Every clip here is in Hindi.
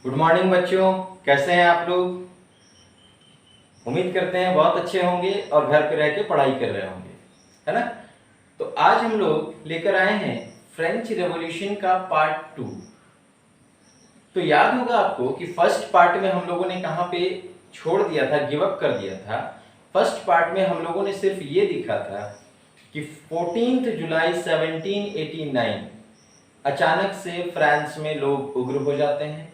गुड मॉर्निंग बच्चों, कैसे हैं आप लोग। उम्मीद करते हैं बहुत अच्छे होंगे और घर पे रह के पढ़ाई कर रहे होंगे, है ना। तो आज हम लोग लेकर आए हैं फ्रेंच रेवोल्यूशन का पार्ट 2। तो याद होगा आपको कि फर्स्ट पार्ट में हम लोगों ने कहाँ पे छोड़ दिया था, गिव अप कर दिया था। फर्स्ट पार्ट में हम लोगों ने सिर्फ ये देखा था कि 14 जुलाई 1789 अचानक से फ्रांस में लोग उग्र हो जाते हैं।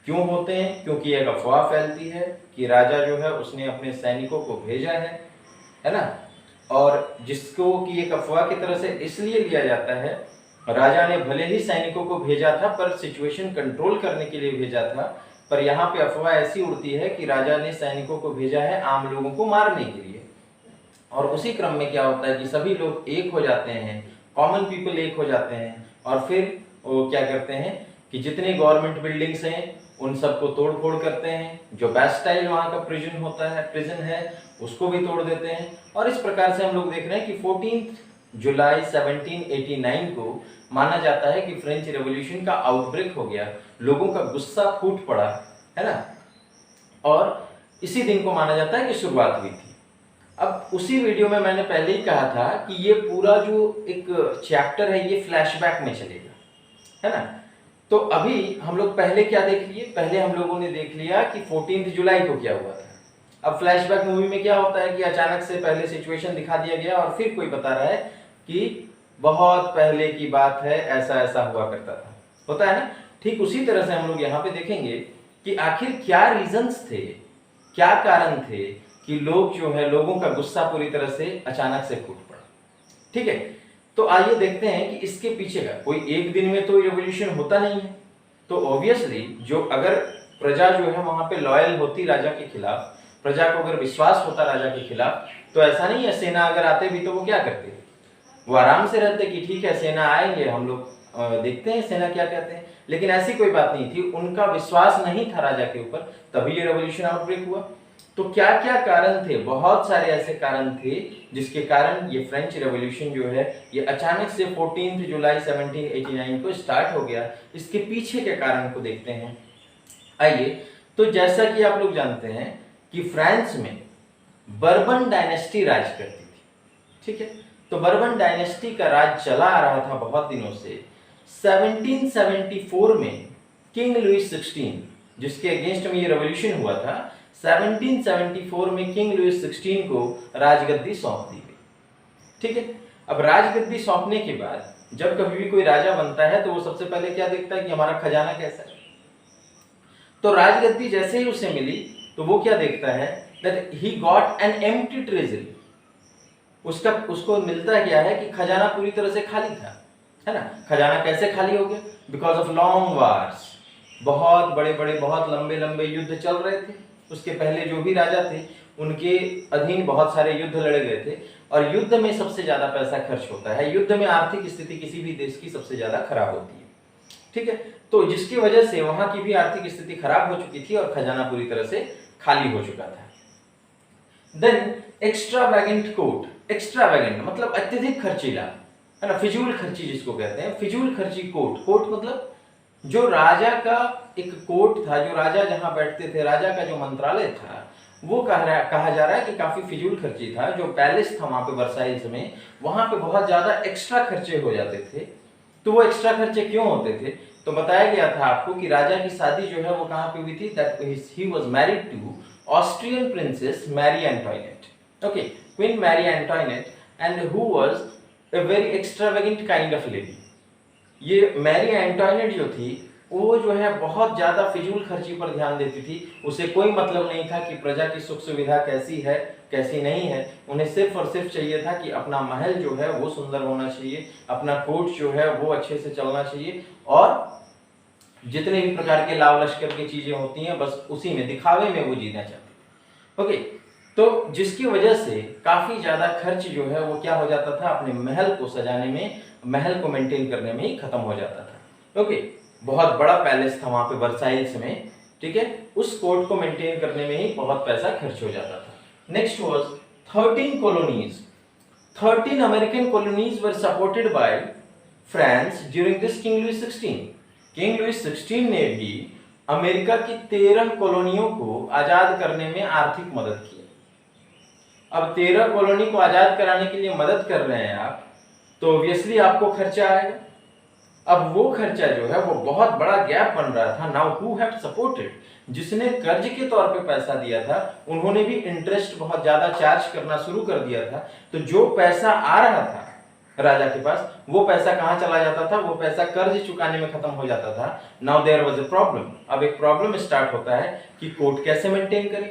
क्यों होते हैं? क्योंकि एक अफवाह फैलती है कि राजा जो है उसने अपने सैनिकों को भेजा है ना। और जिसको कि एक अफवाह की तरह से इसलिए लिया जाता है, राजा ने भले ही सैनिकों को भेजा था पर सिचुएशन कंट्रोल करने के लिए भेजा था। पर यहाँ पे अफवाह ऐसी उड़ती है कि राजा ने सैनिकों को भेजा है आम लोगों को मारने के लिए। और उसी क्रम में क्या होता है कि सभी लोग एक हो जाते हैं, कॉमन पीपल एक हो जाते हैं और फिर वो क्या करते हैं कि जितने गवर्नमेंट बिल्डिंग्स हैं उन सबको तोड़ फोड़ करते हैं। जो बास्टाइल वहाँ का प्रिजन होता है, प्रिजन है, उसको भी तोड़ देते हैं। और इस प्रकार से हम लोग देख रहे हैं कि 14 जुलाई 1789 को माना जाता है कि फ्रेंच रेवोल्यूशन का आउटब्रेक हो गया, लोगों का गुस्सा फूट पड़ा, है ना। और इसी दिन को माना जाता है कि शुरुआत हुई थी। अब उसी वीडियो में मैंने पहले ही कहा था कि ये पूरा जो एक चैप्टर है ये फ्लैशबैक में चलेगा, है ना। तो अभी हम लोग पहले क्या देख लिए, पहले हम लोगों ने देख लिया कि 14 जुलाई को क्या हुआ था। अब फ्लैशबैक मूवी में क्या होता है कि अचानक से पहले सिचुएशन दिखा दिया गया और फिर कोई बता रहा है कि बहुत पहले की बात है, ऐसा ऐसा हुआ करता था, होता है ना। ठीक उसी तरह से हम लोग यहाँ पे देखेंगे कि आखिर क्या रीजंस थे, क्या कारण थे कि लोग जो है, लोगों का गुस्सा पूरी तरह से अचानक से फूट पड़ा। ठीक है, तो आइए देखते हैं कि इसके पीछे का कोई एक दिन में तो रेवोल्यूशन होता नहीं है। तो ऑब्वियसली जो अगर प्रजा जो है वहां पे लॉयल होती राजा के खिलाफ, प्रजा को अगर विश्वास होता राजा के खिलाफ, तो ऐसा नहीं है सेना अगर आते भी तो वो क्या करते, वो आराम से रहते कि ठीक है सेना आएंगे, हम लोग देखते हैं सेना क्या कहते हैं। लेकिन ऐसी कोई बात नहीं थी, उनका विश्वास नहीं था राजा के ऊपर, तभी ये रेवोल्यूशन आउटब्रेक हुआ। तो क्या क्या कारण थे, बहुत सारे ऐसे कारण थे जिसके कारण ये फ्रेंच रेवोल्यूशन जो है ये अचानक से 14 जुलाई 1789 को स्टार्ट हो गया। इसके पीछे के कारण को देखते हैं। आइए, तो जैसा कि आप लोग जानते हैं कि फ्रांस में बर्बन डायनेस्टी राज करती थी, ठीक है। तो बर्बन डायनेस्टी का राज चला आ रहा था बहुत दिनों से। 1774 में किंग लुइस 16 जिसके अगेंस्ट में ये रेवोल्यूशन हुआ था, 1774 में किंग लुइस 16 को राजगद्दी सौंप दी गई। ठीक है, अब राजगद्दी सौंपने के बाद जब कभी भी कोई राजा बनता है तो वो सबसे पहले क्या देखता है कि हमारा खजाना कैसा है। तो राजगद्दी जैसे ही उसे मिली तो वो क्या देखता है, that he got an empty treasury. उसको मिलता क्या है कि खजाना पूरी तरह से खाली था, है ना। खजाना कैसे खाली हो गया? बिकॉज ऑफ लॉन्ग वार्स, बहुत बड़े बड़े बहुत लंबे लंबे युद्ध चल रहे थे। उसके पहले जो भी राजा थे उनके अधीन बहुत सारे युद्ध लड़े गए थे और युद्ध में सबसे ज्यादा पैसा खर्च होता है, युद्ध में आर्थिक स्थिति किसी भी देश की सबसे ज्यादा खराब होती है। ठीक है, तो जिसकी वजह से वहां की भी आर्थिक स्थिति खराब हो चुकी थी और खजाना पूरी तरह से खाली हो चुका था। देन एक्स्ट्रावैगेंट कोर्ट, एक्स्ट्रावैगेंट मतलब अत्यधिक खर्चीला, है ना, फिजूल खर्ची जिसको कहते हैं, फिजूल खर्ची कोर्ट। कोर्ट मतलब जो राजा का एक कोर्ट था, जो राजा जहां बैठते थे, राजा का जो मंत्रालय था, वो कहा जा रहा है कि काफी फिजूल खर्ची था। जो पैलेस था वहां पे वर्साइल्स में, वहां पे बहुत ज्यादा एक्स्ट्रा खर्चे हो जाते थे। तो वो एक्स्ट्रा खर्चे क्यों होते थे? तो बताया गया था आपको कि राजा की शादी जो है वो कहां पे हुई थी, that he was married to Austrian princess Marie Antoinette. Okay, queen Marie Antoinette, and who was a very extravagant kind of lady. ये मैरी एंटोइनेट जो थी वो जो है बहुत ज्यादा फिजूल खर्ची पर ध्यान देती थी। उसे कोई मतलब नहीं था कि प्रजा की सुख सुविधा कैसी है कैसी नहीं है। उन्हें सिर्फ और सिर्फ चाहिए था कि अपना महल जो है वो सुंदर होना चाहिए, अपना कोर्ट जो है वो अच्छे से चलना चाहिए, और जितने भी प्रकार के लाव लश्कर की चीजें होती हैं बस उसी में, दिखावे में वो जीना चाहती। ओके, तो जिसकी वजह से काफी ज्यादा खर्च जो है वो क्या हो जाता था, अपने महल को सजाने में, महल को मेंटेन करने में ही खत्म हो जाता था। ओके, बहुत बड़ा पैलेस था वहां पे वर्साइल्स में, ठीक है, उस कोर्ट को मेंटेन करने में ही बहुत पैसा खर्च हो जाता था। Next was 13 colonies. 13 American colonies were supported by France during this king Louis 16। King Louis 16 ने भी अमेरिका की 13 कॉलोनियों को आजाद करने में आर्थिक मदद की। अब 13 कॉलोनी को आजाद कराने के लिए मदद कर रहे हैं आप, तो ऑब्वियसली आपको खर्चा आएगा। अब वो खर्चा जो है वो बहुत बड़ा गैप बन रहा था। नाउ हु हैव सपोर्टेड, जिसने कर्ज के तौर पे पैसा दिया था उन्होंने भी इंटरेस्ट बहुत ज्यादा चार्ज करना शुरू कर दिया था। तो जो पैसा आ रहा था राजा के पास, वो पैसा कहां चला जाता था? वो पैसा कर्ज चुकाने में खत्म हो जाता था। Now there was a problem. अब एक प्रॉब्लम स्टार्ट होता है कि कोर्ट कैसे मेंटेन करें,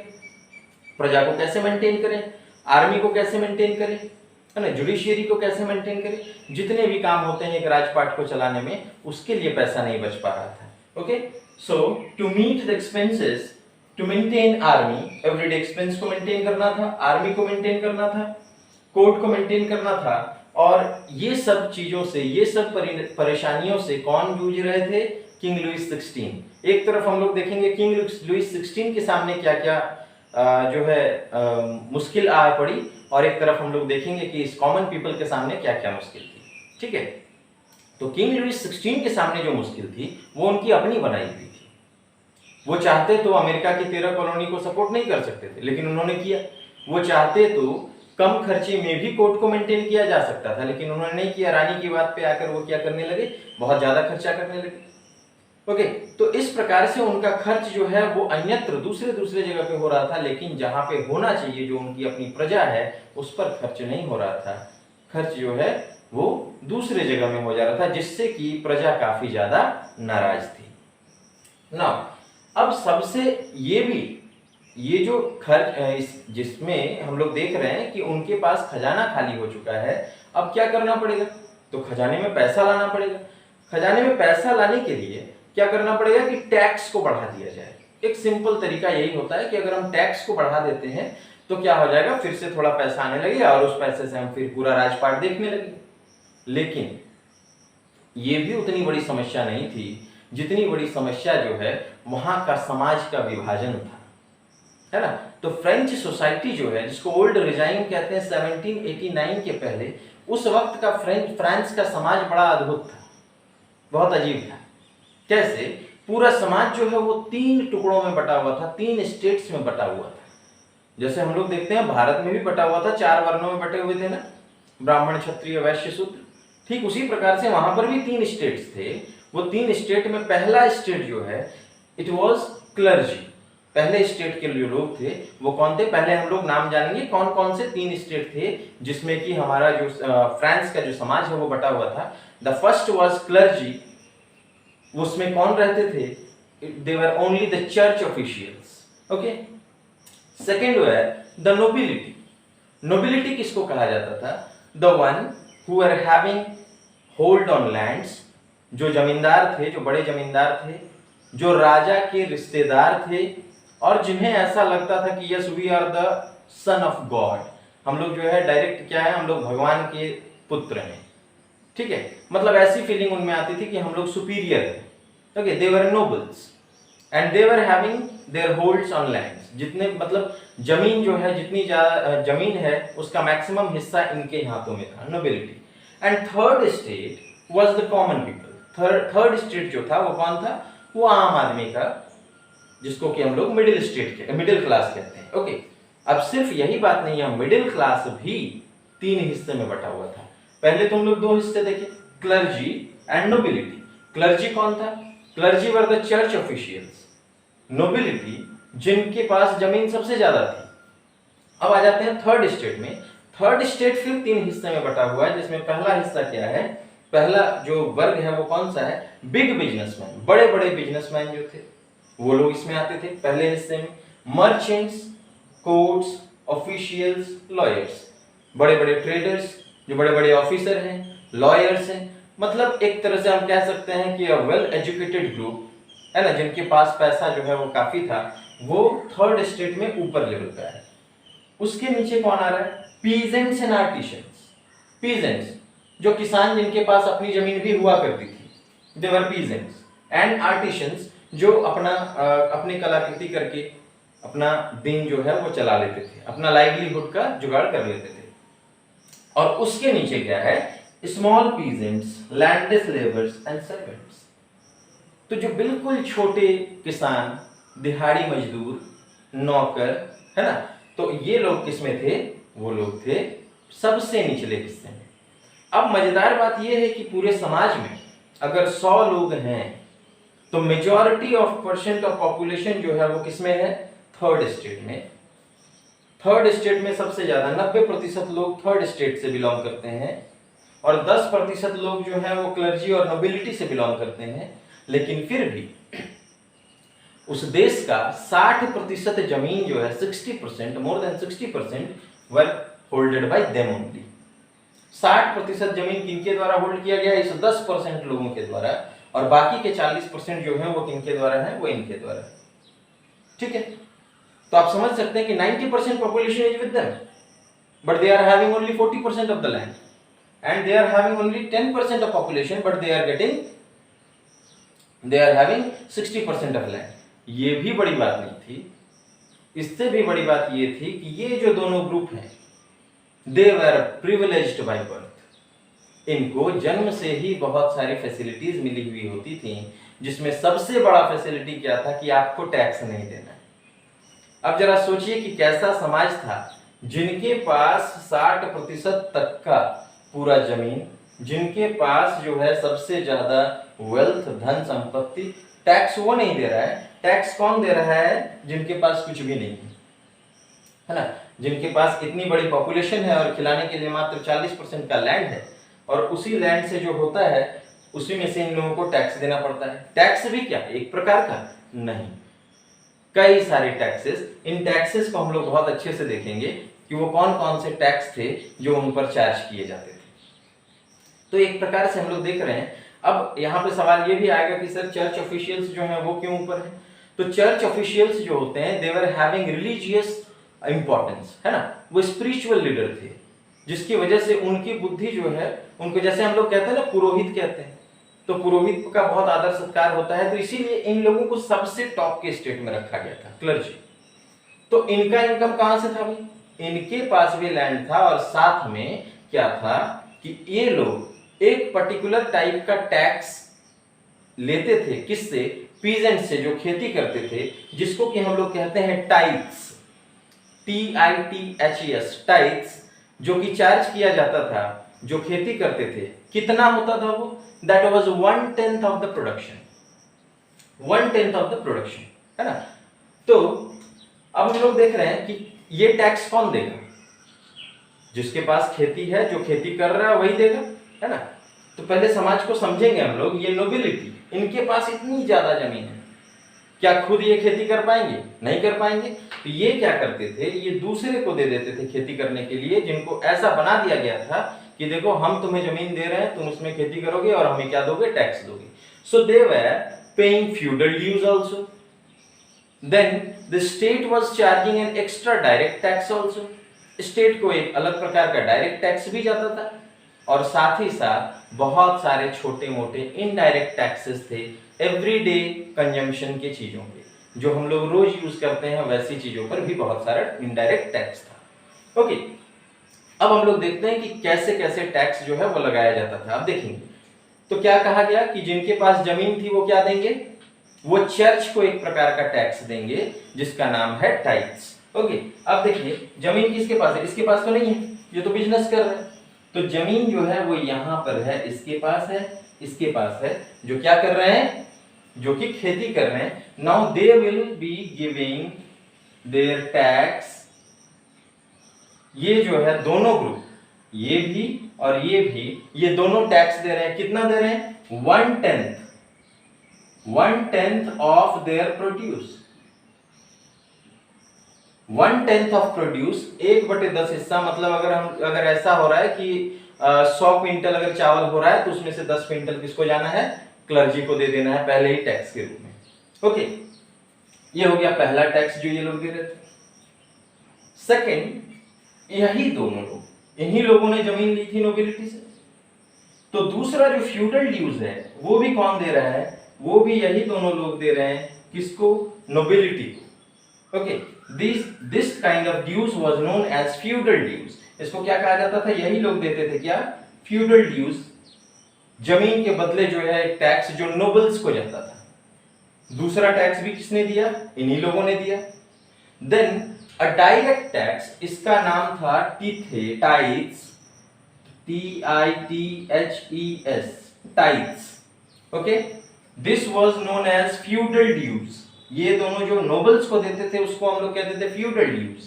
प्रजा को कैसे मेंटेन करें, आर्मी को कैसे मेंटेन करें, है ना, जुडिशियरी को कैसे मेंटेन करें। जितने भी काम होते हैं एक राजपाट को चलाने में, उसके लिए पैसा नहीं बच पा रहा था। Okay, so to meet the expenses, to maintain army, everyday expense को मेंटेन करना था, आर्मी को मेंटेन करना था, कोर्ट को मेंटेन करना था, और ये सब चीजों से, ये सब परेशानियों से कौन जूझ रहे थे? King Louis 16। एक तरफ हम लोग देखेंगे किंग लुइस 16 के सामने क्या क्या जो है मुश्किल आ पड़ी, और एक तरफ हम लोग देखेंगे कि इस कॉमन पीपल के सामने क्या क्या मुश्किल थी। ठीक है, तो किंग लुइस 16 के सामने जो मुश्किल थी वो उनकी अपनी बनाई हुई थी। वो चाहते तो अमेरिका की 13 कॉलोनी को सपोर्ट नहीं कर सकते थे, लेकिन उन्होंने किया। वो चाहते तो कम खर्चे में भी कोर्ट को मेंटेन किया जा सकता था, लेकिन उन्होंने नहीं किया। रानी की बात पे आकर वो क्या करने लगे? बहुत ज्यादा खर्चा करने लगे। ओके, तो इस प्रकार से उनका खर्च जो है वो अन्यत्र दूसरे जगह पे हो रहा था, लेकिन जहां पे होना चाहिए, जो उनकी अपनी प्रजा है, उस पर खर्च नहीं हो रहा था। खर्च जो है वो दूसरे जगह में हो जा रहा था, जिससे कि प्रजा काफी ज्यादा नाराज थी। ना अब सबसे ये जो खर्च जिसमें हम लोग देख रहे हैं कि उनके पास खजाना खाली हो चुका है। अब क्या करना पड़ेगा? तो खजाने में पैसा लाना पड़ेगा। खजाने में पैसा लाने के लिए क्या करना पड़ेगा कि टैक्स को बढ़ा दिया जाए। एक सिंपल तरीका यही होता है कि अगर हम टैक्स को बढ़ा देते हैं तो क्या हो जाएगा, फिर से थोड़ा पैसा आने लगेगा और उस पैसे से हम फिर पूरा राजपाट देखने लगेंगे। लेकिन ये भी उतनी बड़ी समस्या नहीं थी जितनी बड़ी समस्या जो है वहां का समाज का विभाजन था, है ना। तो फ्रेंच सोसाइटी जो है, जिसको ओल्ड रिजाइम कहते हैं, 1789 के पहले उस वक्त का फ्रांस का समाज बड़ा अद्भुत था, बहुत अजीब था। कैसे? पूरा समाज जो है वो 3 टुकड़ों में बटा हुआ था, 3 स्टेट्स में बटा हुआ था। जैसे हम लोग देखते हैं भारत में भी बटा हुआ था, 4 वर्णों में बटे हुए थे ना, ब्राह्मण, क्षत्रिय, वैश्य, शूद्र। ठीक उसी प्रकार से वहां पर भी 3 स्टेट्स थे। वो 3 स्टेट में पहला स्टेट जो है, इट वॉज क्लर्जी। पहले स्टेट के जो लोग थे वो कौन थे? पहले हम लोग नाम जानेंगे कौन कौन से 3 स्टेट थे जिसमें कि हमारा जो फ्रांस का जो समाज है वो बटा हुआ था। The first was clergy. उसमें कौन रहते थे? They were only the church officials. Okay, second है द नोबिलिटी। नोबिलिटी किसको कहा जाता था? The one who are having hold on lands, जो जमींदार थे, जो बड़े जमींदार थे, जो राजा के रिश्तेदार थे, और जिन्हें ऐसा लगता था कि yes we are the son of God. हम लोग जो है डायरेक्ट क्या है, हम लोग भगवान के पुत्र हैं। ठीक है, मतलब ऐसी फीलिंग उनमें आती थी कि हम लोग सुपीरियर हैं। Okay, they were nobles and they were having their holds on lands. जितने मतलब जमीन जो है, जितनी जमीन है उसका मैक्सिमम हिस्सा इनके हाथों में था, nobility. And third state was the common people. Third state जो था वो कौन था? वो आम आदमी का, जिसको कि हम लोग मिडिल क्लास कहते हैं। ओके, अब सिर्फ यही बात नहीं है, मिडिल क्लास भी 3 हिस्से में बटा हुआ था। पहले तो हम लोग 2 हिस्से देखे, क्लर्जी एंड नोबिलिटी। क्लर्जी कौन था? Clergy were the church officials. Nobility जिनके पास जमीन सबसे ज्यादा थी। अब आ जाते हैं थर्ड स्टेट में। थर्ड स्टेट फिर 3 हिस्से में बटा हुआ है, जिसमें पहला हिस्सा क्या है? पहला जो वर्ग है वो कौन सा है? बिग बिजनेसमैन, बड़े बड़े बिजनेसमैन जो थे वो लोग इसमें आते थे पहले हिस्से में। मर्चेंट्स, कोर्ट्स, ऑफिशियल्स, लॉयर्स, बड़े बड़े ट्रेडर्स, जो बड़े बड़े ऑफिसर हैं, लॉयर्स हैं। मतलब एक तरह से हम कह सकते हैं कि वेल एजुकेटेड ग्रुप, है ना, जिनके पास पैसा जो है वो काफी था, वो थर्ड स्टेट में ऊपर लेवल पे है। उसके नीचे कौन आ रहा है? Peasants and artisans. पीजेंट्स जो किसान, जिनके पास अपनी जमीन भी हुआ करती थी, दे वर पीजेंट्स। एंड आर्टिशंस जो अपनी कलाकृति करके अपना दिन जो है वो चला लेते थे, अपना लाइवलीहुड का जुगाड़ कर लेते थे। और उसके नीचे क्या है? Small peasants, landless labours and servants. तो जो बिल्कुल छोटे किसान, दिहाड़ी मजदूर, नौकर, है ना, तो ये लोग किसमें थे? वो लोग थे सबसे निचले हिस्से में। अब मजेदार बात यह है कि पूरे समाज में अगर 100 लोग हैं तो majority of percent of population जो है वो किसमें है? थर्ड स्टेट में। थर्ड स्टेट में सबसे ज्यादा 90% लोग थर्ड स्टेट से बिलोंग करते हैं और 10% लोग जो है वो क्लर्जी और नोबिलिटी से बिलोंग करते हैं। लेकिन फिर भी उस देश का 60% जमीन जो है 60%, मोर देन 60% वर होल्डेड बाय देम ओनली। 60% जमीन किनके द्वारा होल्ड किया गया? इस 10% लोगों के द्वारा, और बाकी के 40% जो है वो किनके द्वारा है? वो इनके द्वारा। ठीक है, तो आप समझ सकते हैं कि 90% population is with them, but they are having only 40% of the land, and they are having only 10% of population, but they are having 60% of land. ये भी बड़ी बात नहीं थी। इससे भी बड़ी बात ये थी कि ये जो दोनों ग्रुप हैं, दे वर प्रिविलेज्ड बाय बर्थ। इनको जन्म से ही बहुत सारी फैसिलिटीज मिली हुई होती थी, जिसमें सबसे बड़ा फैसिलिटी क्या था? कि आपको टैक्स नहीं देना है। अब जरा सोचिए कि कैसा समाज था जिनके पास 60% तक का पूरा जमीन, जिनके पास जो है सबसे ज्यादा वेल्थ, धन संपत्ति, टैक्स वो नहीं दे रहा है। टैक्स कौन दे रहा है? जिनके पास कुछ भी नहीं है ना, जिनके पास इतनी बड़ी पॉपुलेशन है और खिलाने के लिए मात्र 40% का लैंड है, और उसी लैंड से जो होता है उसी में से इन लोगों को टैक्स देना पड़ता है। टैक्स भी क्या एक प्रकार का? नहीं, कई सारे टैक्सेस। इन टैक्सेस को हम लोग बहुत अच्छे से देखेंगे कि वो कौन कौन से टैक्स थे जो उन पर चार्ज किए जाते थे। तो एक प्रकार से हम लोग देख रहे हैं। अब यहाँ पे सवाल ये भी आएगा कि सर चर्च ऑफिशियल्स जो है वो क्यों ऊपर है? तो चर्च ऑफिशियल्स जो होते हैं, दे वर हैविंग रिलीजियस इंपॉर्टेंस, है ना, वो स्पिरिचुअल लीडर थे, जिसकी वजह से उनकी बुद्धि जो है, उनको जैसे हम लोग कहते हैं ना पुरोहित कहते हैं, तो पुरोहित का बहुत आदर सत्कार होता है, तो इसीलिए इन लोगों को सबसे टॉप के स्टेट में रखा गया था, क्लर्जी। तो इनका इनकम कहां से था भाई? इनके पास भी लैंड था, और साथ में क्या था कि ये लोग एक पर्टिकुलर टाइप का टैक्स लेते थे। किससे? पीजेंट से, जो खेती करते थे, जिसको कि हम लोग कहते हैं टाइथ्स, TITHES, टाइथ्स, जो कि चार्ज किया जाता था जो खेती करते थे। कितना होता था वो? That was 1/10 of the production, 1/10 of the production, है ना। तो अब हम लोग देख रहे हैं कि ये टैक्स कौन देगा? जिसके पास खेती है, जो खेती कर रहा है वही देगा, है ना। तो पहले समाज को समझेंगे हम लोग। ये नोबिलिटी, इनके पास इतनी ज्यादा जमीन है, क्या खुद ये खेती कर पाएंगे? नहीं कर पाएंगे। तो ये क्या करते थे? ये दूसरे को दे देते थे खेती करने के लिए, जिनको ऐसा बना दिया गया था कि देखो हम तुम्हें जमीन दे रहे हैं, तुम उसमें खेती करोगे और हमें क्या दोगे? टैक्स दोगे। So they were paying feudal dues also, then the state was charging an extra direct tax also. State को एक अलग प्रकार का डायरेक्ट टैक्स भी जाता था, और साथ ही साथ बहुत सारे छोटे मोटे इनडायरेक्ट टैक्सेस थे एवरीडे कंजम्पशन के चीजों पे, जो हम लोग रोज यूज करते हैं वैसी चीजों पर भी बहुत सारा इनडायरेक्ट टैक्स था। ओके, अब हम लोग देखते हैं कि कैसे कैसे टैक्स जो है वो लगाया जाता था। अब देखेंगे तो क्या कहा गया कि जिनके पास जमीन थी वो क्या देंगे? वो चर्च को एक प्रकार का टैक्स देंगे जिसका नाम है टाइथ्स। ओके, अब देखिए जमीन किसके पास है? इसके पास तो नहीं है, ये तो बिजनेस कर रहा है। तो जमीन जो है वो यहां पर है, इसके पास है, इसके पास है, जो क्या कर रहे हैं? जो कि खेती कर रहे हैं। Now they will be giving their tax. ये जो है दोनों ग्रुप, ये भी और ये भी, ये दोनों टैक्स दे रहे हैं। कितना दे रहे हैं? 1/10 of their produce. 1/10 of produce, 1/10 हिस्सा। मतलब अगर ऐसा हो रहा है कि 100 क्विंटल अगर चावल हो रहा है तो उसमें से 10 क्विंटल किसको जाना है? क्लर्जी को दे देना है पहले ही टैक्स के रूप में। ओके, ये हो गया पहला टैक्स जो ये लोग दे रहे थे। सेकंड, यही दोनों लोग, इन्हीं लोगों ने जमीन ली थी नोबिलिटी से। तो दूसरा जो फ्यूडल ड्यूज है वो भी कौन दे रहा है? वो भी यही दोनों लोग दे रहे हैं। किसको? नोबिलिटी को। Okay, this kind of dues was known as feudal dues. इसको क्या कहा जाता था? यही लोग देते थे। क्या? Feudal dues. जमीन के बदले जो है एक टैक्स जो नोबल्स को जाता था। दूसरा टैक्स भी किसने दिया? इन्हीं लोगों ने दिया। देन अ डायरेक्ट टैक्स, इसका नाम था tithes, TITHES, tithes. Okay, this was known as feudal dues. ये दोनों जो नोबल्स को देते थे उसको हम लोग कहते थे फ्यूडल ड्यूज।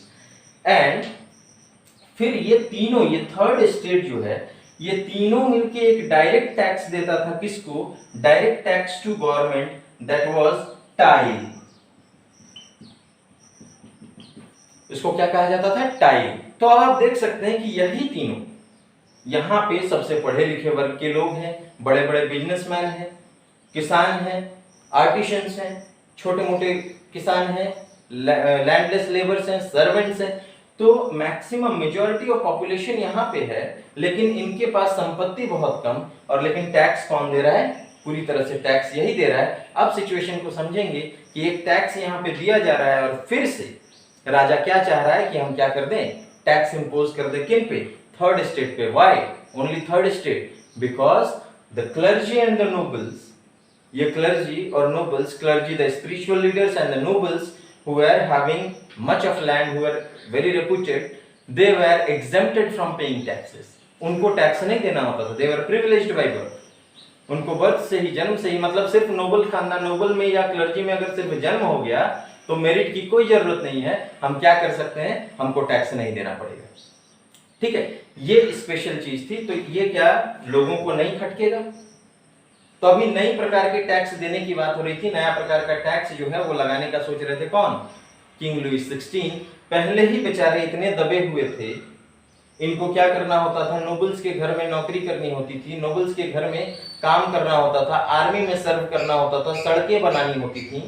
एंड फिर ये तीनों, ये थर्ड स्टेट जो है, ये तीनों मिलके एक डायरेक्ट टैक्स देता था। किसको? Direct tax to government, that was taille. इसको क्या कहा जाता था? टाइल। तो अब आप देख सकते हैं कि यही तीनों यहां पे सबसे पढ़े लिखे वर्ग के लोग हैं, बड़े बड़े बिजनेसमैन हैं, किसान हैं, आर्टिशंस हैं, छोटे मोटे किसान हैं, लैंडलेस लेबर्स हैं, सर्वेंट्स हैं। तो मैक्सिमम मेजॉरिटी ऑफ पॉपुलेशन यहाँ पे है, लेकिन इनके पास संपत्ति बहुत कम, और लेकिन टैक्स कौन दे रहा है? पूरी तरह से टैक्स यही दे रहा है। अब सिचुएशन को समझेंगे कि एक टैक्स यहाँ पे दिया जा रहा है और फिर से राजा क्या चाह रहा है कि हम क्या कर दें? टैक्स इंपोज कर दें। किन पे? थर्ड स्टेट पे। Why only third state? Because the clergy and the nobles, ये क्लर्जी और nobles, clergy the spiritual leaders and the nobles who were having much of land, who were very reputed, they were exempted from paying taxes. उनको टैक्स नहीं देना होता था। they were privileged by birth. उनको बर्थ से ही, जन्म से ही, मतलब सिर्फ नोबल खानदान, नोबल में या क्लर्जी में अगर सिर्फ जन्म हो गया तो मेरिट की कोई जरूरत नहीं है। हम क्या कर सकते हैं? हमको टैक्स नहीं देना पड़ेगा। ठीक है, ये स्पेशल चीज थी। तो ये क्या लोगों को नहीं खटकेगा? तो अभी नई प्रकार के टैक्स देने की बात हो रही थी। नया प्रकार का टैक्स जो है वो लगाने का सोच रहे थे कौन? King Louis 16। पहले ही बेचारे इतने दबे हुए थे, इनको क्या करना होता था? नोबल्स के घर में नौकरी करनी होती थी, नोबल्स के घर में काम करना होता था, आर्मी में सर्व करना होता था, सड़कें बनानी होती थी,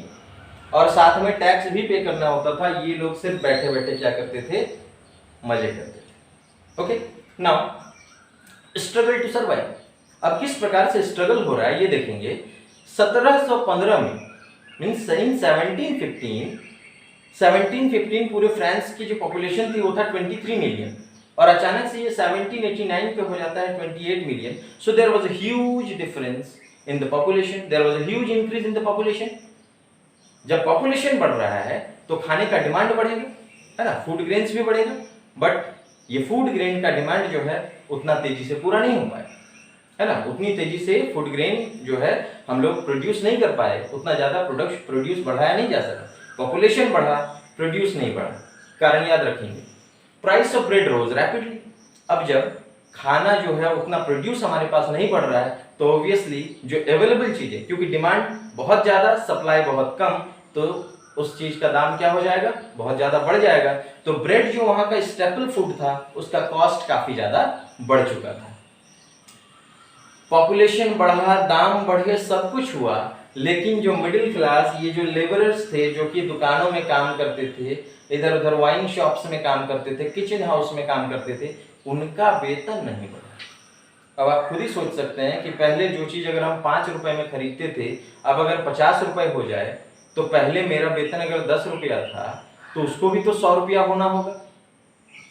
और साथ में टैक्स भी पे करना होता था। ये लोग सिर्फ बैठे बैठे क्या करते थे? मजे करते थे। Okay, now struggle to survive. अब किस प्रकार से स्ट्रगल हो रहा है ये देखेंगे। 1715 में, मींस इन 1715 पूरे फ्रांस की जो पॉपुलेशन थी वो था 23 मिलियन, और अचानक से ये 1789 पे हो जाता है 28 million. So there was a huge difference in the population, there was a huge increase in the population. जब पॉपुलेशन बढ़ रहा है तो खाने का डिमांड बढ़ेगा, है ना, फूड ग्रेन्स भी बढ़ेगा, बट ये फूड ग्रेन का डिमांड जो है उतना तेजी से पूरा नहीं हो पाया, है ना। उतनी तेजी से फूड ग्रेन जो है हम लोग प्रोड्यूस नहीं कर पाए, उतना ज्यादा प्रोड्यूस बढ़ाया नहीं जा सका। पॉपुलेशन बढ़ा, प्रोड्यूस नहीं बढ़ा। कारण याद रखेंगे, price of bread rose rapidly. अब जब खाना जो है उतना प्रोड्यूस हमारे पास नहीं बढ़ रहा है तो ऑब्वियसली जो अवेलेबल चीजें, क्योंकि डिमांड बहुत ज्यादा, सप्लाई बहुत कम, तो उस चीज का दाम क्या हो जाएगा? बहुत ज्यादा बढ़ जाएगा। तो ब्रेड जो वहां का स्टेपल फूड था उसका कॉस्ट काफी ज्यादा बढ़ चुका था। पॉपुलेशन बढ़ा, दाम बढ़े, सब कुछ हुआ, लेकिन जो मिडिल क्लास, ये जो लेबरर्स थे जो कि दुकानों में काम करते थे, इधर उधर वाइन शॉप्स में काम करते थे, किचन हाउस में काम करते थे, उनका वेतन नहीं बढ़ा। अब आप खुद ही सोच सकते हैं कि पहले जो चीज अगर हम 5 रुपए में खरीदते थे, अब अगर 50 रुपए हो जाए, तो पहले मेरा वेतन अगर 10 रुपया था तो उसको भी तो 100 रुपया होना होगा,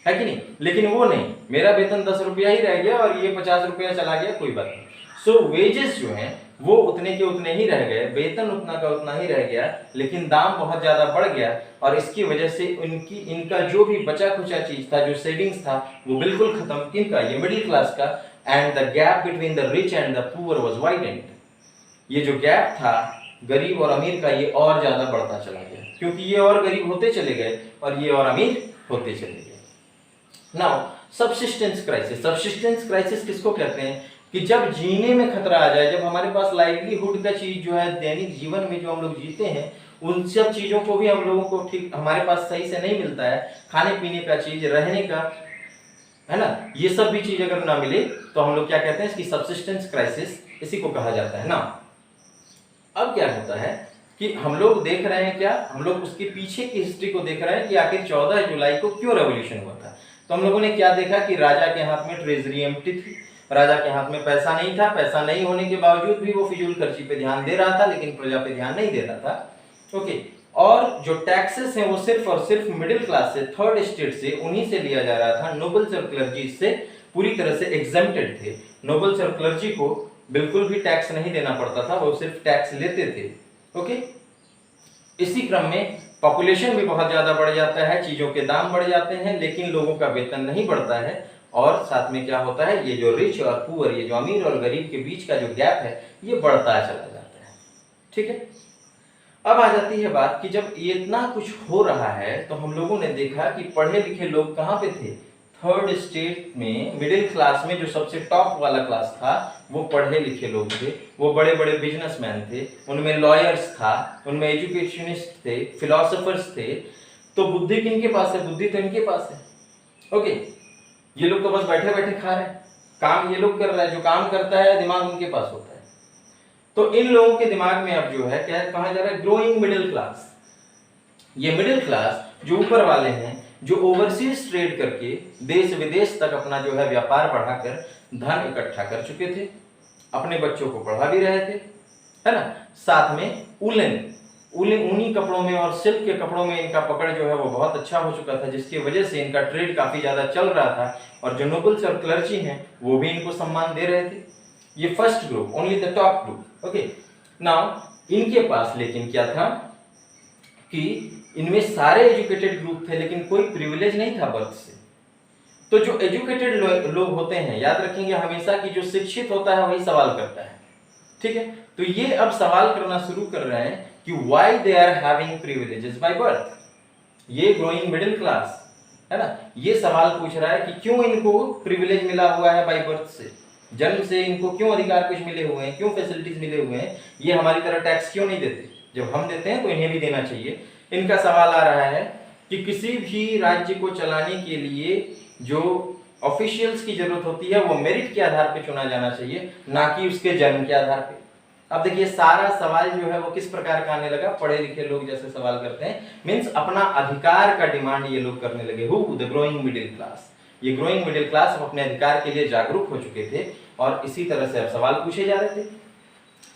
है कि नहीं। लेकिन वो नहीं, मेरा वेतन 10 रुपया ही रह गया और ये 50 रुपया चला गया, कोई बात नहीं। सो वेजेस जो हैं वो उतने के उतने ही रह गए, वेतन उतना का उतना ही रह गया, लेकिन दाम बहुत ज्यादा बढ़ गया, और इसकी वजह से इनका जो भी बचा खुचा चीज था, जो सेविंग्स था, वो बिल्कुल खत्म। किनका? ये मिडिल क्लास का। And the gap between the rich and the poor was widened. ये जो गैप था गरीब और अमीर का, ये और ज्यादा बढ़ता चला गया, क्योंकि ये और गरीब होते चले गए और ये और अमीर होते चले गए। Now subsistence crisis. Subsistence crisis किसको कहते हैं? कि जब जीने में खतरा आ जाए, जब हमारे पास लाइवलीहुड का चीज जो है, दैनिक जीवन में जो हम लोग जीते हैं, उन सब चीजों को भी हम लोगों को ठीक हमारे पास सही से नहीं मिलता है। खाने पीने का चीज, रहने का, है ना, ये सब भी चीज अगर ना मिले तो हम लोग क्या कहते हैं? इसकी सबसिस्टेंस क्राइसिस इसी को कहा जाता है ना। अब क्या होता है कि हम लोग देख रहे हैं, क्या हम लोग उसके पीछे की हिस्ट्री को देख रहे हैं कि आखिर 14 जुलाई को क्यों रेवोल्यूशन हुआ था। तो हम लोगों ने क्या देखा कि राजा के हाथ में ट्रेजरी एम्प्टी थी, राजा के हाथ में पैसा नहीं था, पैसा नहीं होने के बावजूद भी वो फिजूल खर्ची पे ध्यान दे रहा था, लेकिन प्रजा पे ध्यान नहीं दे रहा था। ओके, और जो टैक्सेस हैं वो सिर्फ और सिर्फ मिडिल क्लास से, थर्ड स्टेट से, उन्हीं से लिया जा रहा था। नोबल्स और क्लर्जी से पूरी तरह से एग्जेम्प्टेड थे। नोबल्स और क्लर्जी को बिल्कुल भी टैक्स नहीं देना पड़ता था, वो सिर्फ टैक्स लेते थे। ओके, इसी क्रम में पॉपुलेशन भी बहुत ज्यादा बढ़ जाता है, चीजों के दाम बढ़ जाते हैं, लेकिन लोगों का वेतन नहीं बढ़ता है। और साथ में क्या होता है, ये जो रिच और पुअर, ये जो अमीर और गरीब के बीच का जो गैप है, ये बढ़ता चला जाता है। ठीक है, अब आ जाती है बात कि जब ये इतना कुछ हो रहा है तो हम लोगों ने देखा कि पढ़े लिखे लोग कहाँ पे थे, थर्ड स्टेट में, मिडिल क्लास में, जो सबसे टॉप वाला क्लास था वो पढ़े लिखे लोग थे, वो बड़े बड़े बिजनेसमैन थे, उनमें लॉयर्स था, उनमें एजुकेशनिस्ट थे, फिलोसोफर्स थे। तो बुद्धि किनके पास है, बुद्धि तो इनके पास है। ओके, ये लोग तो बस बैठे बैठे खा रहे हैं, काम ये लोग कर रहे हैं, जो काम करता है दिमाग उनके पास होता है। तो इन लोगों के दिमाग में अब जो है क्या कहा जा रहा है, ग्रोइंग मिडिल क्लास। ये मिडिल क्लास जो ऊपर वाले हैं, जो ओवरसीज ट्रेड करके देश विदेश तक अपना जो है व्यापार बढ़ाकर धन इकट्ठा कर चुके थे, अपने बच्चों को पढ़ा भी रहे थे, है ना। साथ में ऊनी कपड़ों में और सिल्क के कपड़ों में इनका पकड़ जो है वो बहुत अच्छा हो चुका था, जिसकी वजह से इनका ट्रेड काफी ज्यादा चल रहा था, और जो नोबल्स और क्लर्जी हैं वो भी इनको सम्मान दे रहे थे। ये first group, only the top group. Okay, now इनके पास लेकिन क्या था कि इनमें सारे एजुकेटेड ग्रुप थे, लेकिन कोई प्रिविलेज नहीं था बर्थ से। तो जो एजुकेटेड लोग होते हैं, याद रखेंगे हमेशा कि जो शिक्षित होता है वही सवाल करता है। ठीक है, तो ये अब सवाल करना शुरू कर रहे हैं कि why they are having privileges by birth. ये ग्रोइंग मिडिल क्लास है ना, ये सवाल पूछ रहा है कि क्यों इनको प्रिविलेज मिला हुआ है बाय बर्थ से, जन्म से इनको क्यों अधिकार कुछ मिले हुए हैं, क्यों फैसिलिटीज मिले हुए हैं, ये हमारी तरह टैक्स क्यों नहीं देते, जब हम देते हैं तो इन्हें भी देना चाहिए। इनका सवाल आ रहा है कि किसी भी राज्य को चलाने के लिए जो ऑफिशियल्स की जरूरत होती है वो मेरिट के आधार पर चुना जाना चाहिए, ना कि उसके जन्म के आधार पर। अब देखिए सारा सवाल जो है वो किस प्रकार का आने लगा, पढ़े लिखे लोग जैसे सवाल करते हैं, मींस अपना अधिकार का डिमांड ये लोग करने लगे। Who, the growing middle class. ये ग्रोइंग मिडिल क्लास अपने अधिकार के लिए जागरूक हो चुके थे और इसी तरह से अब सवाल पूछे जा रहे थे।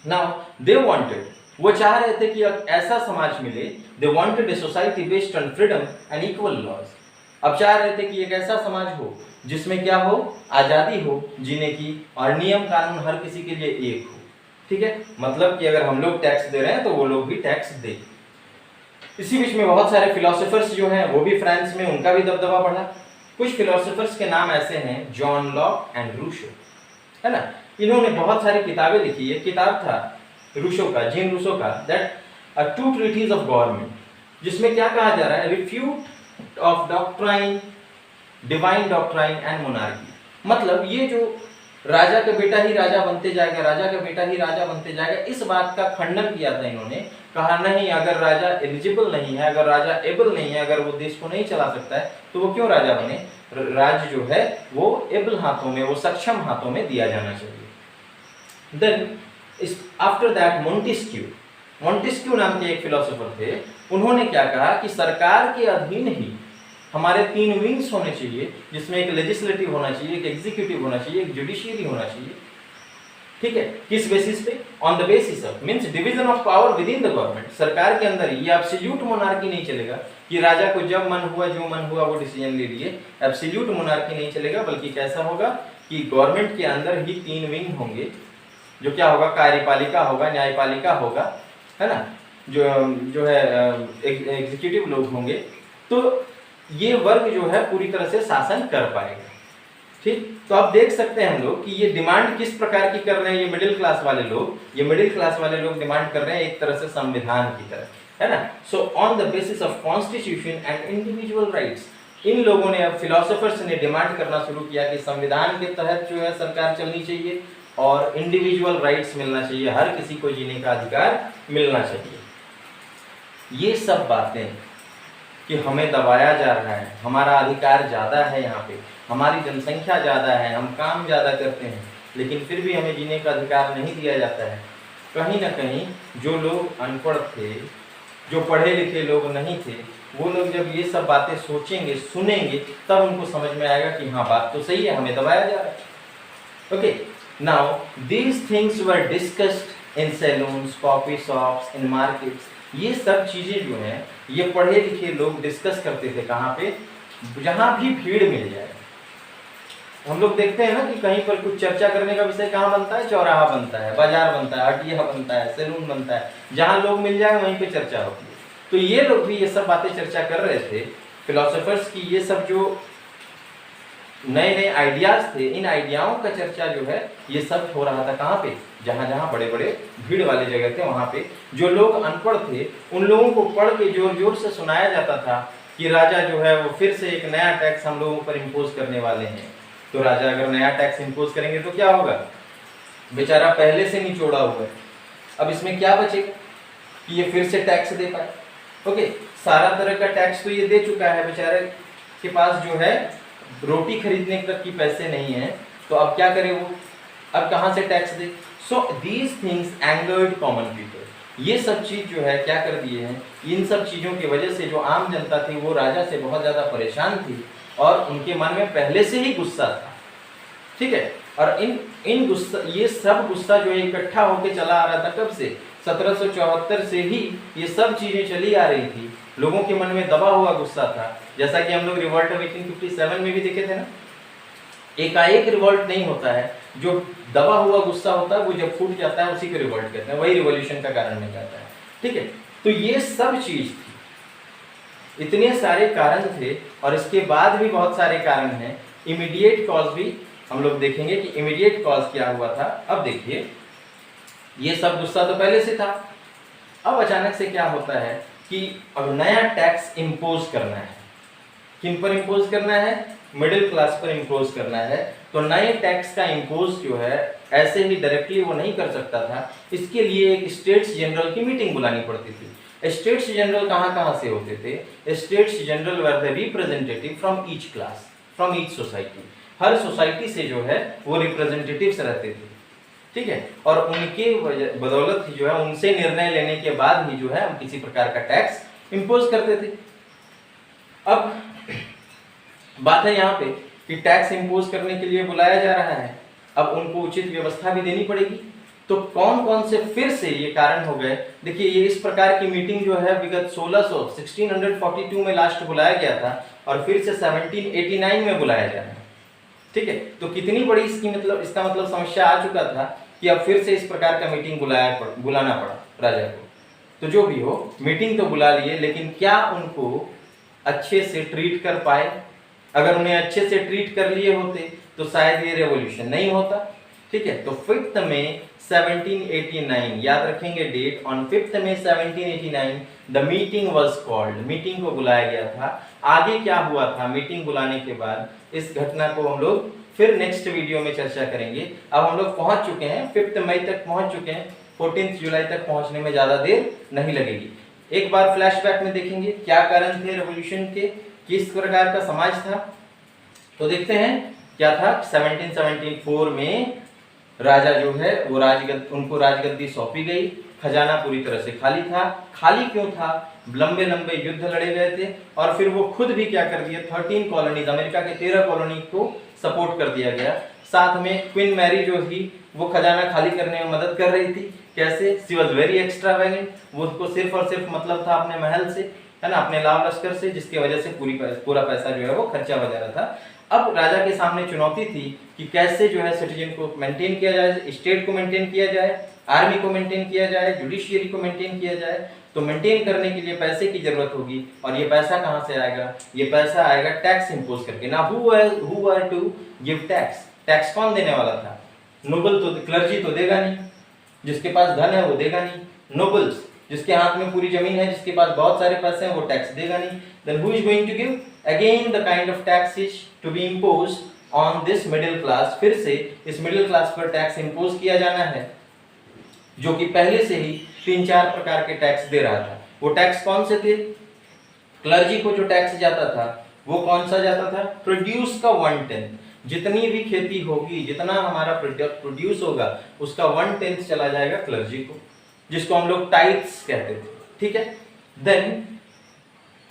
नाउ दे वांटेड, वो चाह रहे थे कि ऐसा समाज मिले, they wanted a society based on freedom and equal laws. अब चाह रहे थे कि एक ऐसा समाज हो जिसमें क्या हो, आजादी हो जीने की, और नियम कानून हर किसी के लिए एक हो। ठीक है, मतलब कि अगर हम लोग टैक्स दे रहे हैं तो वो लोग भी टैक्स दे। इसी बीच में बहुत सारे फिलोसोफर्स जो हैं वो भी फ्रांस में, उनका भी दबदबा बढ़ा। कुछ फिलोसोफर्स के नाम ऐसे हैं, जॉन लॉक एंड रूसो, है ना। इन्होंने बहुत सारी किताबें लिखी। एक किताब था रूसो का, जीन रूसो का, that two treatises of government, जिसमें क्या कहा जा रहा है, refute of doctrine, divine doctrine and monarchy. मतलब ये जो राजा का बेटा ही राजा बनते जाएगा, राजा का बेटा ही राजा बनते जाएगा, इस बात का खंडन किया था इन्होंने। कहा नहीं, अगर राजा एलिजिबल नहीं है, अगर राजा एबल नहीं है, अगर वो देश को नहीं चला सकता है तो वो क्यों राजा बने। राज्य जो है वो एबल हाथों में, वो सक्षम हाथों में दिया जाना चाहिए। देन आफ्टर दैट मोंटेस्क्यू नाम के एक फिलोसोफर थे, उन्होंने क्या कहा कि सरकार के अधीन ही हमारे 3 विंग्स होने चाहिए, जिसमें एक लेजिस्लेटिव होना चाहिए, एक एग्जीक्यूटिव होना चाहिए, एक जुडिशियरी होना चाहिए। ठीक है, किस बेसिस पे, on the basis of, means division of power with in the government. सरकार के अंदर ये एब्सोल्यूट मोनार्की नहीं चलेगा कि राजा को जब मन हुआ जो मन हुआ वो डिसीजन ले लिए। एब्सोल्यूट मोनार्की नहीं चलेगा, बल्कि कैसा होगा कि गवर्नमेंट के अंदर ही 3 विंग होंगे, जो क्या होगा, कार्यपालिका होगा, न्यायपालिका होगा, है ना, जो है एग्जीक्यूटिव लोग होंगे। तो ये वर्ग जो है पूरी तरह से शासन कर पाएगा। ठीक, तो आप देख सकते हैं हम लोग कि ये डिमांड किस प्रकार की कर रहे हैं, ये मिडिल क्लास वाले लोग डिमांड कर रहे हैं एक तरह से संविधान की तरह, है ना। So on the basis of constitution and individual rights, इन लोगों ने, अब फिलोसोफर्स ने डिमांड करना शुरू किया कि संविधान के तहत जो है सरकार चलनी चाहिए और इंडिविजुअल राइट्स मिलना चाहिए, हर किसी को जीने का अधिकार मिलना चाहिए। ये सब बातें कि हमें दबाया जा रहा है, हमारा अधिकार ज़्यादा है, यहाँ पे हमारी जनसंख्या ज़्यादा है, हम काम ज़्यादा करते हैं, लेकिन फिर भी हमें जीने का अधिकार नहीं दिया जाता है। कहीं ना कहीं जो लोग अनपढ़ थे, जो पढ़े लिखे लोग नहीं थे, वो लोग जब ये सब बातें सोचेंगे, सुनेंगे, तब उनको समझ में आएगा कि हाँ बात तो सही है, हमें दबाया जा रहा है। Okay, now these things were discussed in saloons, coffee shops, in markets. ये सब चीज़ें जो हैं ये पढ़े लिखे लोग डिस्कस करते थे, कहाँ पे, जहाँ भी भीड़ मिल जाए। हम लोग देखते हैं ना कि कहीं पर कुछ चर्चा करने का विषय कहाँ बनता है, चौराहा बनता है, बाजार बनता है, हटिया बनता है, सैलून बनता है, जहाँ लोग मिल जाए वहीं पे चर्चा होती है। तो ये लोग भी ये सब बातें चर्चा कर रहे थे फिलोसोफर्स की, ये सब जो नए नए आइडियाज थे, इन आइडियाओं का चर्चा जो है ये सब हो रहा था कहाँ पे, जहाँ जहाँ बड़े बड़े भीड़ वाले जगह थे वहाँ पे। जो लोग अनपढ़ थे उन लोगों को पढ़ के जोर जोर से सुनाया जाता था कि राजा जो है वो फिर से एक नया टैक्स हम लोगों पर इम्पोज करने वाले हैं। तो राजा अगर नया टैक्स इम्पोज करेंगे तो क्या होगा, बेचारा पहले से निचोड़ा हुआ है, अब इसमें क्या बचेगा कि ये फिर से टैक्स दे पाए। ओके, सारा तरह का टैक्स तो ये दे चुका है, बेचारे के पास जो है रोटी खरीदने तक की पैसे नहीं है, तो अब क्या करे वो, अब कहाँ से tax they. So these things angered common people. ये सब चीज जो है क्या कर दिए हैं, इन सब चीजों की वजह से जो आम जनता थी वो राजा से बहुत ज्यादा परेशान थी और उनके मन में पहले से ही गुस्सा था। ठीक है, और इन गुस्सा, ये सब गुस्सा जो है इकट्ठा होकर चला आ रहा था कब से, 1774 से ही ये सब चीजें चली आ रही थी। लोगों के मन में दबा हुआ गुस्सा था, जैसा कि हम लोग रिवॉल्ट ऑफ 1857 में भी देखे थे ना, एकाएक रिवॉल्ट नहीं होता है, जो दबा हुआ गुस्सा होता है वो जब फूट जाता है उसी को रिवॉल्ट कहते हैं, वही रिवॉल्यूशन का कारण बन जाता है। ठीक है, तो ये सब चीज थी, इतने सारे कारण थे और इसके बाद भी बहुत सारे कारण हैं। इमीडिएट कॉज भी हम लोग देखेंगे कि इमीडिएट कॉज क्या हुआ था। अब देखिए, ये सब गुस्सा तो पहले से था, अब अचानक से क्या होता है कि अब नया टैक्स इम्पोज करना है। किन पर इम्पोज करना है, मिडिल क्लास पर इम्पोज करना है। तो नए टैक्स का इम्पोज जो है ऐसे ही डायरेक्टली वो नहीं कर सकता था, इसके लिए एक स्टेट्स जनरल की मीटिंग बुलानी पड़ती थी। स्टेट्स जनरल कहाँ कहाँ से होते थे, states general were the representative from each class, from each society. Her society से जो है वो रिप्रेजेंटेटिव्स रहते थे। ठीक है, और उनके बदौलत ही जो है उनसे निर्णय लेने के बाद ही जो है हम किसी प्रकार का टैक्स इम्पोज करते थे। अब बात है यहाँ पे कि टैक्स इम्पोज करने के लिए बुलाया जा रहा है, अब उनको उचित व्यवस्था भी देनी पड़ेगी। तो कौन कौन से फिर से ये कारण हो गए, देखिए ये इस प्रकार की मीटिंग जो है विगत 1642 में लास्ट बुलाया गया था और फिर से 1789 में बुलाया जा रहा है। ठीक है, तो कितनी बड़ी इसकी मतलब, इसका मतलब समस्या आ चुका था कि अब फिर से इस प्रकार का मीटिंग बुलाना पड़ा राजा को। तो जो भी हो, मीटिंग तो बुला लिए, लेकिन क्या उनको अच्छे से ट्रीट कर पाए? अगर उन्हें अच्छे से ट्रीट कर लिए होते तो शायद ये रेवोल्यूशन नहीं होता। ठीक है, तो 5 मई 1789, याद रखेंगे date, on 5 May 1789 the meeting was called, meeting को बुलाया गया था। आगे क्या हुआ था मीटिंग बुलाने के बाद, इस घटना को हम लोग फिर नेक्स्ट वीडियो में चर्चा करेंगे। अब हम लोग पहुंच चुके हैं 5 मई तक पहुंच चुके हैं, 14 जुलाई तक पहुंचने में ज्यादा देर नहीं लगेगी। एक बार फ्लैशबैक में देखेंगे क्या कारण थे रेवोल्यूशन के, किस प्रकार का समाज था। तो देखते हैं क्या था। 1774 में राजा जो है वो उनको राजगद्दी सौंपी गई। खजाना पूरी तरह से खाली था। खाली क्यों था, लंबे लंबे युद्ध लड़े गए थे और फिर वो खुद भी क्या कर दिए, 13 कॉलोनीज, अमेरिका के 13 कॉलोनी को सपोर्ट कर दिया गया। साथ में क्वीन मैरी जो थी वो खजाना खाली करने में मदद कर रही थी। कैसे, शी वॉज वेरी एक्स्ट्रावेगेंट, वो उसको सिर्फ और सिर्फ मतलब था अपने महल से, है ना, अपने लाव लश्कर से, जिसकी वजह से पूरा पैसा जो है वो खर्चा हो जा रहा था। अब राजा के सामने चुनौती थी कि कैसे जो है सिटीजन को मेंटेन किया जाए, स्टेट को मेंटेन किया जाए, आर्मी को मेंटेन किया जाए, जुडिशियरी को मेंटेन किया जाए। तो मेंटेन करने के लिए पैसे की जरूरत होगी और ये पैसा कहाँ से आएगा, ये पैसा आएगा टैक्स इंपोज करके ना। Who were to give tax, tax कौन देने वाला था, नोबल तो, क्लर्जी तो देगा नहीं, जिसके पास धन है वो देगा नहीं। नोबल्स, जिसके हाथ में पूरी जमीन है, जिसके पास बहुत सारे पैसे हैं, वो टैक्स देगा नहीं। Then who is going to give, again the kind of tax is to be imposed on this middle class. फिर से इस मिडिल क्लास पर टैक्स इम्पोज किया जाना है, जो कि पहले से ही 3-4 प्रकार के टैक्स दे रहा था। वो टैक्स कौन से थे, क्लर्जी को जो टैक्स जाता था वो कौन सा जाता था, प्रोड्यूस का 1/10, जितनी भी खेती होगी, जितना हमारा प्रोड्यूस होगा उसका 1/10 चला जाएगा क्लर्जी को, जिसको हम लोग टाइट्स कहते थे। ठीक है, देन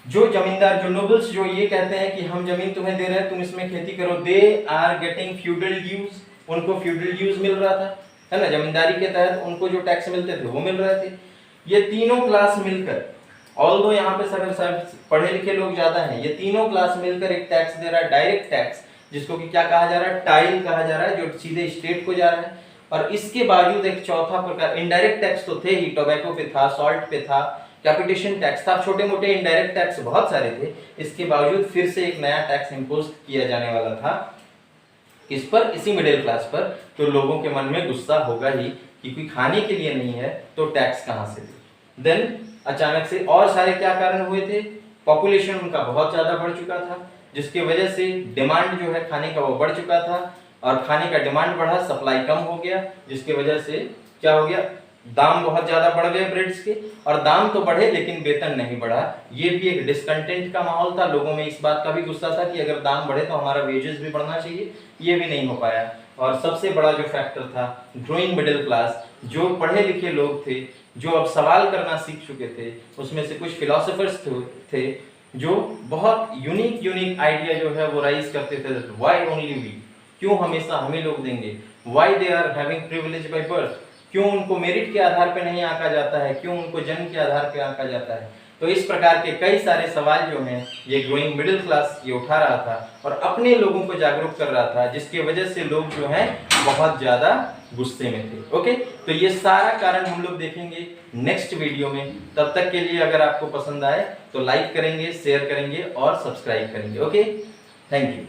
जो जमींदार, जो नोबल्स जो ये कहते हैं कि हम जमीन तुम्हें दे रहे हैं, तुम इसमें खेती करो, they are getting feudal dues, उनको फ्यूडल ड्यूज मिल रहा था, है ना, जमींदारी के तहत उनको जो टैक्स मिलते थे वो मिल रहे थे। ये तीनों क्लास मिलकर, ऑल्दो यहाँ पे सब पढ़े लिखे लोग ज्यादा हैं, ये तीनों क्लास मिलकर एक टैक्स दे रहा है, डायरेक्ट टैक्स, जिसको कि क्या कहा जा रहा है, टाइल कहा जा रहा है, जो सीधे स्टेट को जा रहा है। और इसके बावजूद एक चौथा प्रकार, इनडायरेक्ट टैक्स तो थे ही, टोबैको पे था, सॉल्ट पे था, कैपिटेशन टैक्स था, छोटे मोटे इनडायरेक्ट टैक्स बहुत सारे थे, इसके बावजूद फिर से एक नया टैक्स इम्पोज किया जाने वाला था किस पर, इसी मिडिल क्लास पर। तो लोगों के मन में गुस्सा होगा ही कि कोई खाने के लिए नहीं है तो टैक्स कहां से दे। देन अचानक से और सारे क्या कारण हुए थे, पॉपुलेशन उनका बहुत ज्यादा बढ़ चुका था, जिसकी वजह से डिमांड जो है खाने का वो बढ़ चुका था, और खाने का डिमांड बढ़ा, सप्लाई कम हो गया, जिसकी वजह से क्या हो गया, दाम बहुत ज्यादा बढ़ गए ब्रेड्स के, और दाम तो बढ़े लेकिन वेतन नहीं बढ़ा। ये भी एक डिसकंटेंट का माहौल था, लोगों में इस बात का भी गुस्सा था कि अगर दाम बढ़े तो हमारा वेजेस भी बढ़ना चाहिए, ये भी नहीं हो पाया। और सबसे बड़ा जो फैक्टर था ग्रोइंग मिडिल क्लास, जो पढ़े लिखे लोग थे, जो अब सवाल करना सीख चुके थे, उसमें से कुछ फिलोसोफर्स थे जो बहुत यूनिक आइडिया जो है वो राइज करते थे, व्हाई ओनली वी, क्यों हमेशा हमें लोग देंगे, why they are having privilege by birth, क्यों उनको मेरिट के आधार पे नहीं आंका जाता है, क्यों उनको जन्म के आधार पे आंका जाता है। तो इस प्रकार के कई सारे सवाल जो हैं ये ग्रोइंग मिडिल क्लास ये उठा रहा था और अपने लोगों को जागरूक कर रहा था, जिसकी वजह से लोग जो हैं बहुत ज्यादा गुस्से में थे। ओके, तो ये सारा कारण हम लोग देखेंगे नेक्स्ट वीडियो में। तब तक के लिए अगर आपको पसंद आए तो लाइक करेंगे, शेयर करेंगे और सब्सक्राइब करेंगे। Okay, thank you.